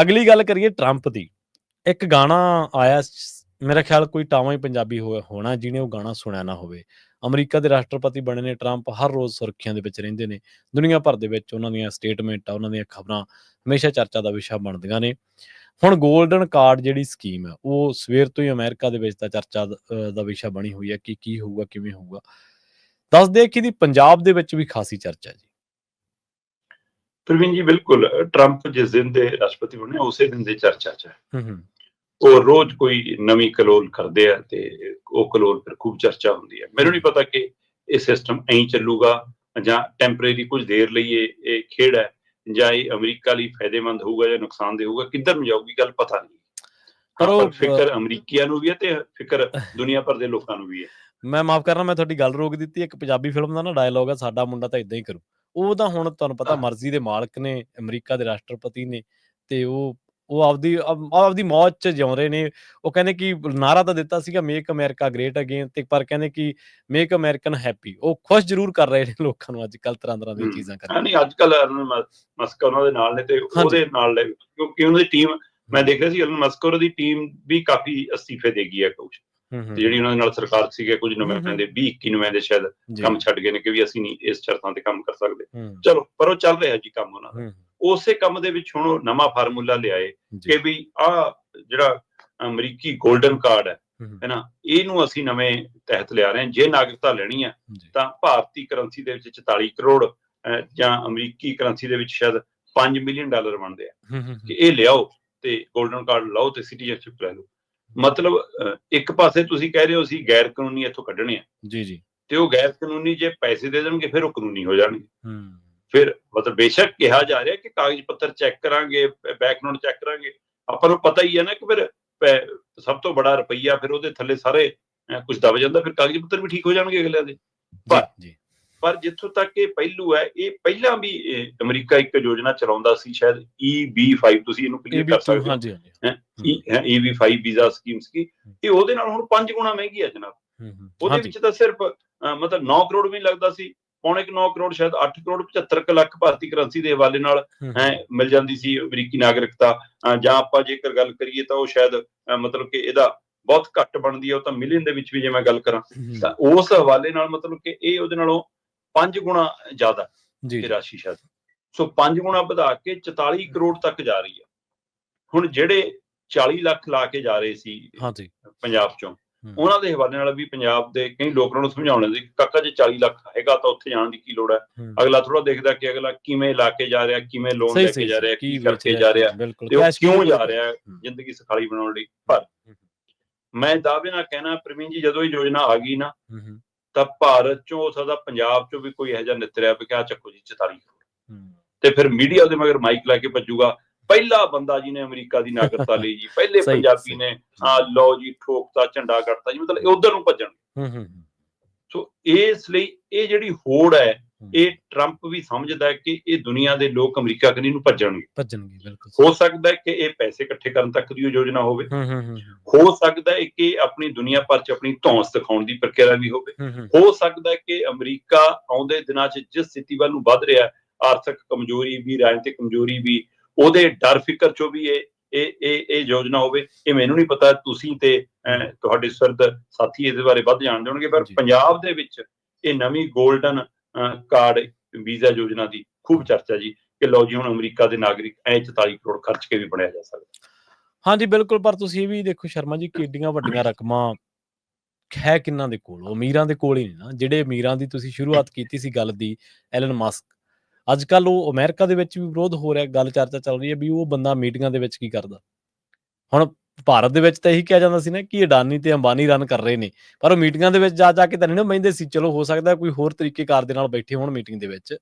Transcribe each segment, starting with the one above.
ਅਗਲੀ ਗੱਲ ਕਰੀਏ ਟਰੰਪ ਦੀ। ਇੱਕ ਗਾਣਾ ਆਇਆ ਮੇਰਾ ਖਿਆਲ ਕੋਈ ਟਾਵਾਂ ਹੀ ਪੰਜਾਬੀ ਹੋਣਾ ਜਿਹਨੇ ਉਹ ਗਾਣਾ ਸੁਣਿਆ ਨਾ ਹੋਵੇ। ਅਮਰੀਕਾ ਦੇ ਰਾਸ਼ਟਰਪਤੀ ਬਣੇ ਨੇ ਟਰੰਪ, ਹਰ ਰੋਜ਼ ਸੁਰਖੀਆਂ ਦੇ ਵਿੱਚ ਰਹਿੰਦੇ ਨੇ। ਦੁਨੀਆ ਭਰ ਦੇ ਵਿੱਚ ਉਹਨਾਂ ਦੀਆਂ ਸਟੇਟਮੈਂਟਾਂ, ਉਹਨਾਂ ਦੀਆਂ ਖਬਰਾਂ ਹਮੇਸ਼ਾ ਚਰਚਾ ਦਾ ਵਿਸ਼ਾ ਬਣਦੀਆਂ ਨੇ। ਹੁਣ ਗੋਲਡਨ ਕਾਰਡ ਜਿਹੜੀ ਸਕੀਮ ਹੈ, ਉਹ ਸਵੇਰ ਤੋਂ ਹੀ ਅਮਰੀਕਾ ਦੇ ਵਿੱਚ ਤਾਂ ਚਰਚਾ ਦਾ ਵਿਸ਼ਾ ਬਣੀ ਹੋਈ ਹੈ ਕਿ ਕੀ ਹੋਊਗਾ, ਕਿਵੇਂ ਹੋਊਗਾ। ਦੱਸਦੇ ਕਿ ਇਹਦੀ ਪੰਜਾਬ ਦੇ ਵਿੱਚ ਵੀ ਖਾਸੀ ਚਰਚਾ ਜੀ। ਪ੍ਰਵੀਨ ਜੀ, ਬਿਲਕੁਲ ਟਰੰਪ ਜਿਸ ਦਿਨ ਦੇ ਰਾਸ਼ਟਰਪਤੀ ਬਣੇ ਉਸੇ ਦਿਨ ਦੇ ਚਰਚਾ 'ਚ ਹੈ। ਹੂੰ। ਉਹ ਰੋਜ਼ ਕੋਈ ਨਵੀਂ ਕਲੋਲ ਕਰਦੇ ਆ ਤੇ ਉਹ ਕਲੋਲ ਫਿਰ ਖੂਬ ਚਰਚਾ ਹੁੰਦੀ ਹੈ। ਮੈਨੂੰ ਨਹੀਂ ਪਤਾ ਕਿ ਇਹ ਸਿਸਟਮ ਐਂ ਚੱਲੂਗਾ ਜਾਂ ਟੈਂਪਰੇਰੀ ਕੁਝ ਦੇਰ ਲਈ ਇਹ ਖੇਡ ਹੈ, ਜਾਂ ਇਹ ਅਮਰੀਕਾ ਲਈ ਫਾਇਦੇਮੰਦ ਹੋਊਗਾ ਜਾਂ ਨੁਕਸਾਨਦੇਹ ਹੋਊਗਾ। ਕਿੱਧਰ ਨੂੰ ਜਾਊਗੀ ਗੱਲ ਪਤਾ ਨਹੀਂ। ਪਰ ਫਿਕਰ ਅਮਰੀਕੀਆਂ ਨੂੰ ਵੀ ਹੈ ਤੇ ਫਿਕਰ ਦੁਨੀਆ ਭਰ ਦੇ ਲੋਕਾਂ ਨੂੰ ਵੀ ਹੈ। ਮੈਂ ਮਾਫ ਕਰਨਾ, ਮੈਂ ਤੁਹਾਡੀ ਗੱਲ ਰੋਕ ਦਿੱਤੀ। ਇੱਕ ਪੰਜਾਬੀ ਫਿਲਮ ਦਾ ਨਾ ਡਾਇਲੋਗ ਹੈ, ਸਾਡਾ ਮੁੰਡਾ ਤਾਂ ਇਦਾਂ ਹੀ ਕਰੂ। ਉਹ ਤਾਂ ਹੁਣ ਤੁਹਾਨੂੰ ਪਤਾ ਮਰਜ਼ੀ ਦੇ ਮਾਲਕ ਨੇ, ਅਮਰੀਕਾ ਦੇ ਰਾਸ਼ਟਰਪਤੀ ਨੇ, ਤੇ ਉਹ ਆਪਦੀ ਮੌਜ 'ਚ ਜਿਉਂ ਰਹੇ ਨੇ। ਉਹ ਕਹਿੰਦੇ ਕਿ ਨਾਰਾ ਤਾਂ ਦਿੱਤਾ ਸੀਗਾ ਮੇਕ ਅਮਰੀਕਾ ਗ੍ਰੇਟ ਅਗੇਨ, ਤੇ ਪਰ ਕਹਿੰਦੇ ਕਿ ਮੇਕ ਅਮਰੀਕਨ ਹੈਪੀ। ਉਹ ਖੁਸ਼ ਜ਼ਰੂਰ ਕਰ ਰਹੇ ਨੇ ਲੋਕਾਂ ਨੂੰ ਅੱਜ ਕੱਲ੍ਹ ਤਰ੍ਹਾਂ ਦੀਆਂ ਚੀਜ਼ਾਂ ਕਰਕੇ। ਨਹੀਂ, ਅੱਜ ਕੱਲ੍ਹ ਐਲਨ ਮਸਕ ਉਹਨਾਂ ਦੇ ਨਾਲ ਨੇ ਤੇ ਉਹਦੇ ਨਾਲ ਕਿਉਂਕਿ ਉਹਨਾਂ ਦੀ ਟੀਮ, ਮੈਂ ਦੇਖ ਰਿਹਾ ਸੀ ਐਲਨ ਮਸਕ ਦੀ ਟੀਮ ਵੀ ਕਾਫੀ ਅਸਤੀਫੇ ਦੇ ਗਈ ਹੈ ਕੁਛ। ਜਿਹੜੀ ਉਹਨਾਂ ਦੇ ਨਾਲ ਸਰਕਾਰ ਸੀਗੇ, ਕੁਝ ਨੁਮਾਇੰਦੇ 20-21 ਨੁਮਾਇੰਦੇ ਸ਼ਾਇਦ ਕੰਮ ਛੱਡ ਗਏ ਨੇ ਕਿ ਵੀ ਅਸੀਂ ਨਹੀਂ ਇਸ ਸ਼ਰਤਾਂ ਤੇ ਕੰਮ ਕਰ ਸਕਦੇ। ਚਲੋ, ਪਰ ਉਹ ਚੱਲ ਰਿਹਾ ਜੀ ਕੰਮ ਉਹਨਾਂ ਦਾ। ਉਸੇ ਕੰਮ ਦੇ ਵਿੱਚ ਹੁਣ ਉਹ ਨਵਾਂ ਫਾਰਮੂਲਾ ਲਿਆਏ ਕਿ ਵੀ ਆਹ ਜਿਹੜਾ ਅਮਰੀਕੀ ਗੋਲਡਨ ਕਾਰਡ ਹੈ ਨਾ, ਇਹਨੂੰ ਅਸੀਂ ਨਵੇਂ ਤਹਿਤ ਲਿਆ ਰਹੇ ਹਾਂ। ਜੇ ਨਾਗਰਿਕਤਾ ਲੈਣੀ ਹੈ ਤਾਂ ਭਾਰਤੀ ਕਰੰਸੀ ਦੇ ਵਿੱਚ 44 ਕਰੋੜ ਜਾਂ ਅਮਰੀਕੀ ਕਰੰਸੀ ਦੇ ਵਿੱਚ ਸ਼ਾਇਦ $5 ਮਿਲੀਅਨ ਬਣਦੇ ਆ ਕਿ ਇਹ ਲਿਆਓ ਤੇ ਗੋਲਡਨ ਕਾਰਡ ਲਾਓ ਤੇ ਸਿਟੀਜ਼ਨਸ਼ਿਪ ਲੈ ਲਓ। ਮਤਲਬ ਇੱਕ ਪਾਸੇ ਤੁਸੀਂ ਕਹਿ ਰਹੇ ਹੋ ਅਸੀਂ ਗੈਰ ਕਾਨੂੰਨੀ ਇੱਥੋਂ ਕੱਢਣੇ ਆ ਜੀ, ਤੇ ਉਹ ਗੈਰ ਕਾਨੂੰਨੀ ਜੇ ਪੈਸੇ ਦੇ ਦੇਣਗੇ ਫਿਰ ਉਹ ਕਾਨੂੰਨੀ ਹੋ ਜਾਣਗੇ। ਫਿਰ ਮਤਲਬ ਬੇਸ਼ੱਕ ਕਿਹਾ ਜਾ ਰਿਹਾ ਕਿ ਕਾਗਜ਼ ਪੱਤਰ ਚੈੱਕ ਕਰਾਂਗੇ, ਬੈਕਗਰਾਉਂਡ ਚੈੱਕ ਕਰਾਂਗੇ। ਆਪਾਂ ਨੂੰ ਪਤਾ ਹੀ ਹੈ ਨਾ ਕਿ ਫਿਰ ਸਭ ਤੋਂ ਬੜਾ ਰੁਪਈਆ ਫਿਰ ਉਹਦੇ ਥੱਲੇ ਸਾਰੇ ਕੁਝ ਦਬ ਜਾਂਦਾ, ਫਿਰ ਕਾਗਜ਼ ਪੱਤਰ ਵੀ ਠੀਕ ਹੋ ਜਾਣਗੇ ਅਗਲਿਆਂ ਦੇ। ਪਰ ਜਿੱਥੋਂ ਤੱਕ ਇਹ ਪਹਿਲੂ ਹੈ, ਇਹ ਪਹਿਲਾਂ ਵੀ ਅਮਰੀਕਾ ਇੱਕ ਯੋਜਨਾ ਚਲਾਉਂਦਾ ਸੀ, ਸ਼ਾਇਦ EB-5, ਤੁਸੀਂ ਇਹਨੂੰ ਕਲੀਅਰ ਕਰ ਸਕਦੇ ਹੋ। EB-5 ਵੀਜ਼ਾ ਸਕੀਮ ਸੀ। ਇਹ ਉਹਦੇ ਨਾਲ ਹੁਣ 5 ਗੁਣਾ ਮਹਿੰਗੀ ਹੈ ਜਨਾਬ। ਉਹਦੇ ਵਿੱਚ ਤਾਂ ਸਿਰਫ ਮਤਲਬ 9 ਕਰੋੜ ਵੀ ਲੱਗਦਾ ਸੀ, 9.25 ਕਰੋੜ, ਸ਼ਾਇਦ 8 ਕਰੋੜ 75 ਲੱਖ ਭਾਰਤੀ ਕਰੰਸੀ ਦੇ ਹਵਾਲੇ ਨਾਲ ਮਿਲ ਜਾਂਦੀ ਸੀ ਅਮਰੀਕੀ ਨਾਗਰਿਕਤਾ। ਜਾਂ ਆਪਾਂ ਜੇਕਰ ਗੱਲ ਕਰੀਏ ਤਾਂ ਉਹ ਸ਼ਾਇਦ ਮਤਲਬ ਕਿ ਇਹਦਾ ਬਹੁਤ ਘੱਟ ਬਣਦੀ ਹੈ, ਉਹ ਤਾਂ ਮਿਲੀਅਨ ਦੇ ਵਿੱਚ ਵੀ ਜੇ ਮੈਂ ਗੱਲ ਕਰਾਂ ਤਾਂ ਉਸ ਹਵਾਲੇ ਨਾਲ ਮਤਲਬ ਕਿ ਇਹ ਉਹਦੇ ਨਾਲੋਂ 5 ਗੁਣਾ ਜ਼ਿਆਦਾ ਇਹ ਰਾਸ਼ੀ ਸ਼ਾਇਦ। ਸੋ 5 ਗੁਣਾ ਵਧਾ ਕੇ 44 ਕਰੋੜ ਤੱਕ ਜਾ ਰਹੀ ਹੈ। ਹੁਣ ਜਿਹੜੇ 40 ਲੱਖ ਲਾ ਕੇ ਜਾ ਰਹੇ ਸੀ ਪੰਜਾਬ ਚੋਂ, ਉਹਨਾਂ ਦੇ ਹਵਾਲੇ ਨਾਲ ਵੀ ਪੰਜਾਬ ਦੇ ਕਈ ਲੋਕਾਂ ਨੂੰ ਸਮਝਾਉਣਾ ਸੀ ਕਾਕਾ ਜੇ 40 ਲੱਖ ਹੈਗਾ ਤਾਂ ਉੱਥੇ ਜਾਣ ਦੀ ਕੀ ਲੋੜ ਹੈ। ਅਗਲਾ ਥੋੜਾ ਦੇਖਦਾ ਕਿ ਅਗਲਾ ਕਿਵੇਂ ਲਾ ਕੇ ਜਾ ਰਿਹਾ, ਕਿਵੇਂ ਲੋਨ ਲੈ ਕੇ ਜਾ ਰਿਹਾ, ਕੀ ਕਰਕੇ ਜਾ ਰਿਹਾ ਤੇ ਉਹ ਕਿਉਂ ਜਾ ਰਿਹਾ ਜ਼ਿੰਦਗੀ ਸੁਖਾਲੀ ਬਣਾਉਣ ਲਈ। ਪਰ ਮੈਂ ਦਾਅਵੇ ਨਾਲ ਕਹਿਣਾ ਪ੍ਰਵੀਨ ਜੀ, ਜਦੋਂ ਇਹ ਯੋਜਨਾ ਆ ਗਈ ਨਾ ਤਾਂ ਭਾਰਤ ਚੋਂ ਹੋ ਸਕਦਾ ਪੰਜਾਬ ਚੋਂ ਵੀ ਕੋਈ ਇਹੋ ਜਿਹਾ ਨਿਤਰਿਆ ਵੀ ਕਿਆ ਚੱਕੋ ਜੀ 44 ਕਰੋੜ, ਤੇ ਫਿਰ ਮੀਡੀਆ ਦੇ ਮਗਰ ਮਾਈਕ ਲਾ ਕੇ ਭੱਜੂਗਾ ਪਹਿਲਾ ਬੰਦਾ ਜਿਹਨੇ ਅਮਰੀਕਾ ਦੀ ਨਾਗਰਿਕਤਾ ਲਈ ਜੀ, ਪਹਿਲੇ ਪੰਜਾਬੀ ਨੇ ਲਓ ਜੀ ਠੋਕਤਾ, ਝੰਡਾ ਕੱਟਤਾ ਜੀ, ਮਤਲਬ ਉਧਰ ਨੂੰ ਭੱਜਣ। ਸੋ ਇਸ ਲਈ ਇਹ ਜਿਹੜੀ ਹੋੜ ਹੈ, ਇਹ ਟਰੰਪ ਵੀ ਸਮਝਦਾ ਹੈ ਕਿ ਇਹ ਦੁਨੀਆ ਦੇ ਲੋਕ ਅਮਰੀਕਾ ਕਨੀ ਨੂੰ ਭੱਜਣਗੇ। ਹੋ ਸਕਦਾ ਹੈ ਕਿ ਇਹ ਪੈਸੇ ਇਕੱਠੇ ਕਰਨ ਤੱਕ ਦੀ ਯੋਜਨਾ ਹੋਵੇ, ਹੋ ਸਕਦਾ ਹੈ ਕਿ ਆਪਣੀ ਦੁਨੀਆ ਭਰ ਚ ਆਪਣੀ ਧੌਂਸ ਦਿਖਾਉਣ ਦੀ ਪ੍ਰਕਿਰਿਆ ਵੀ ਹੋਵੇ, ਹੋ ਸਕਦਾ ਹੈ ਕਿ ਅਮਰੀਕਾ ਆਉਂਦੇ ਦਿਨਾਂ ਚ ਜਿਸ ਸਥਿਤੀ ਵੱਲ ਨੂੰ ਵੱਧ ਰਿਹਾ, ਆਰਥਿਕ ਕਮਜ਼ੋਰੀ ਵੀ, ਰਾਜਨੀਤਿਕ ਕਮਜ਼ੋਰੀ ਵੀ, ਉਹਦੇ ਡਰ ਫਿਕਰ ਚੋਂ ਵੀ ਇਹ ਯੋਜਨਾ ਹੋਵੇ। ਇਹ ਮੈਨੂੰ ਨਹੀਂ ਪਤਾ, ਤੁਸੀਂ ਤੇ ਤੁਹਾਡੇ ਸਰਦ ਸਾਥੀ ਇਹਦੇ ਬਾਰੇ ਵੱਧ ਜਾਣਦੇ ਹੋਣਗੇ। ਪਰ ਪੰਜਾਬ ਦੇ ਵਿੱਚ ਇਹ ਨਵੀਂ ਗੋਲਡਨ ਕਾਰਡ ਵੀਜ਼ਾ ਯੋਜਨਾ ਦੀ ਖੂਬ ਚਰਚਾ ਜੀ ਕਿ ਲਓ ਜੀ ਹੁਣ ਅਮਰੀਕਾ ਦੇ ਨਾਗਰਿਕ 44 ਕਰੋੜ ਖਰਚ ਕੇ ਵੀ ਬਣਿਆ ਜਾ ਸਕਦਾ। ਹਾਂਜੀ ਬਿਲਕੁਲ, ਪਰ ਤੁਸੀਂ ਇਹ ਵੀ ਦੇਖੋ ਸ਼ਰਮਾ ਜੀ ਕਿ ਏਡੀਆਂ ਵੱਡੀਆਂ ਰਕਮਾਂ ਹੈ ਕਿਹਨਾਂ ਦੇ ਕੋਲ? ਅਮੀਰਾਂ ਦੇ ਕੋਲ ਹੀ ਨੇ ਨਾ। ਜਿਹੜੇ ਅਮੀਰਾਂ ਦੀ ਤੁਸੀਂ ਸ਼ੁਰੂਆਤ ਕੀਤੀ ਸੀ ਗੱਲ ਦੀ, ਐਲਨ ਮਸਕ, ਅੱਜ ਕੱਲ੍ਹ ਉਹ ਅਮਰੀਕਾ ਦੇ ਵਿੱਚ ਵੀ ਵਿਰੋਧ ਹੋ ਰਿਹਾ, ਗੱਲ ਚਰਚਾ ਚੱਲ ਰਹੀ ਹੈ ਵੀ ਉਹ ਬੰਦਾ ਮੀਟਿੰਗਾਂ ਦੇ ਵਿੱਚ ਕੀ ਕਰਦਾ। ਹੁਣ ਭਾਰਤ ਦੇ ਵਿੱਚ ਤਾਂ ਇਹੀ ਕਿਹਾ ਜਾਂਦਾ ਸੀ ਨਾ ਕਿ ਅਡਾਨੀ ਤੇ ਅੰਬਾਨੀ ਰਨ ਕਰ ਰਹੇ ਨੇ, ਪਰ ਉਹ ਮੀਟਿੰਗਾਂ ਦੇ ਵਿੱਚ ਜਾ ਕੇ ਤਾਂ ਨਹੀਂ ਨਾ ਬਹਿੰਦੇ ਸੀ। ਚਲੋ ਹੋ ਸਕਦਾ ਕੋਈ ਹੋਰ ਤਰੀਕੇਕਾਰ ਦੇ ਨਾਲ ਬੈਠੇ ਹੋਣ ਮੀਟਿੰਗ ਦੇ ਵਿੱਚ,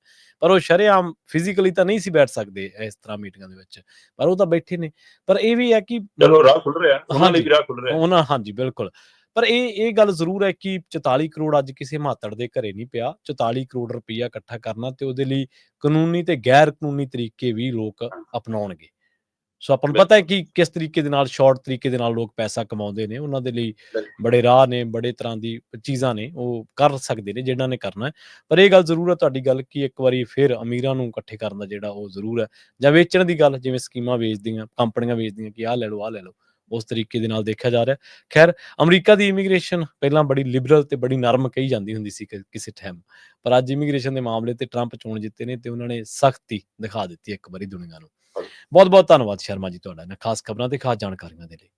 ਪਰ ਉਹ ਸ਼ਰੇਆਮ ਫਿਜ਼ੀਕਲੀ ਤਾਂ ਨਹੀਂ ਸੀ ਬੈਠ ਸਕਦੇ ਇਸ ਤਰ੍ਹਾਂ ਮੀਟਿੰਗਾਂ ਦੇ ਵਿੱਚ, ਪਰ ਉਹ ਤਾਂ ਬੈਠੇ ਨੇ। ਪਰ ਇਹ ਵੀ ਹੈ ਕਿ ਚਲੋ ਰਾਹ ਖੁੱਲ ਰਿਹਾ, ਉਹਨਾਂ ਲਈ ਵੀ ਰਾਹ ਖੁੱਲ ਰਿਹਾ। ਹਾਂਜੀ ਬਿਲਕੁਲ, ਪਰ ਇਹ ਗੱਲ ਜ਼ਰੂਰ ਹੈ ਕਿ 44 ਕਰੋੜ ਅੱਜ ਕਿਸੇ ਮਾਤੜ ਦੇ ਘਰੇ ਨਹੀਂ ਪਿਆ। 44 ਕਰੋੜ ਰੁਪਈਆ ਇਕੱਠਾ ਕਰਨਾ ਤੇ ਉਹਦੇ ਲਈ ਕਾਨੂੰਨੀ ਤੇ ਗੈਰ ਕਾਨੂੰਨੀ ਤਰੀਕੇ ਵੀ ਲੋਕ ਅਪਣਾਉਣਗੇ। ਸੋ ਆਪਾਂ ਨੂੰ ਪਤਾ ਹੈ ਕਿ ਕਿਸ ਤਰੀਕੇ ਦੇ ਨਾਲ ਸ਼ਾਰਟ ਤਰੀਕੇ ਦੇ ਨਾਲ ਲੋਕ ਪੈਸਾ ਕਮਾਉਂਦੇ ਨੇ। ਉਹਨਾਂ ਦੇ ਲਈ ਬੜੇ ਰਾਹ ਨੇ, ਬੜੇ ਤਰ੍ਹਾਂ ਦੀ ਚੀਜ਼ਾਂ ਨੇ, ਉਹ ਕਰ ਸਕਦੇ ਨੇ ਜਿਨ੍ਹਾਂ ਨੇ ਕਰਨਾ ਹੈ। ਪਰ ਇਹ ਗੱਲ ਜ਼ਰੂਰ ਹੈ ਤੁਹਾਡੀ ਗੱਲ ਕਿ ਇੱਕ ਵਾਰੀ ਫਿਰ ਅਮੀਰਾਂ ਨੂੰ ਇਕੱਠੇ ਕਰਨ ਦਾ ਜਿਹੜਾ ਉਹ ਜ਼ਰੂਰ ਹੈ, ਜਾਂ ਵੇਚਣ ਦੀ ਗੱਲ, ਜਿਵੇਂ ਸਕੀਮਾਂ ਵੇਚਦੀਆਂ, ਕੰਪਨੀਆਂ ਵੇਚਦੀਆਂ ਕਿ ਆਹ ਲੈ ਲਓ, ਆਹ ਲੈ ਲਓ, ਉਸ ਤਰੀਕੇ ਦੇ ਨਾਲ ਦੇਖਿਆ ਜਾ ਰਿਹਾ। ਖੈਰ, ਅਮਰੀਕਾ ਦੀ ਇਮੀਗ੍ਰੇਸ਼ਨ ਪਹਿਲਾਂ ਬੜੀ ਲਿਬਰਲ ਤੇ ਬੜੀ ਨਰਮ ਕਹੀ ਜਾਂਦੀ ਹੁੰਦੀ ਸੀ ਕਿਸੇ ਟਾਈਮ, ਪਰ ਅੱਜ ਇਮੀਗ੍ਰੇਸ਼ਨ ਦੇ ਮਾਮਲੇ ਤੇ ਟਰੰਪ ਚੋਣ ਜਿੱਤੇ ਨੇ ਤੇ ਉਹਨਾਂ ਨੇ ਸਖਤੀ ਦਿਖਾ ਦਿੱਤੀ ਇੱਕ ਵਾਰੀ ਦੁਨੀਆ ਨੂੰ। ਬਹੁਤ ਬਹੁਤ ਧੰਨਵਾਦ ਸ਼ਰਮਾ ਜੀ ਤੁਹਾਡਾ ਇਹਨਾਂ ਖਾਸ ਖਬਰਾਂ ਤੇ ਖਾਸ ਜਾਣਕਾਰੀਆਂ ਦੇ ਲਈ।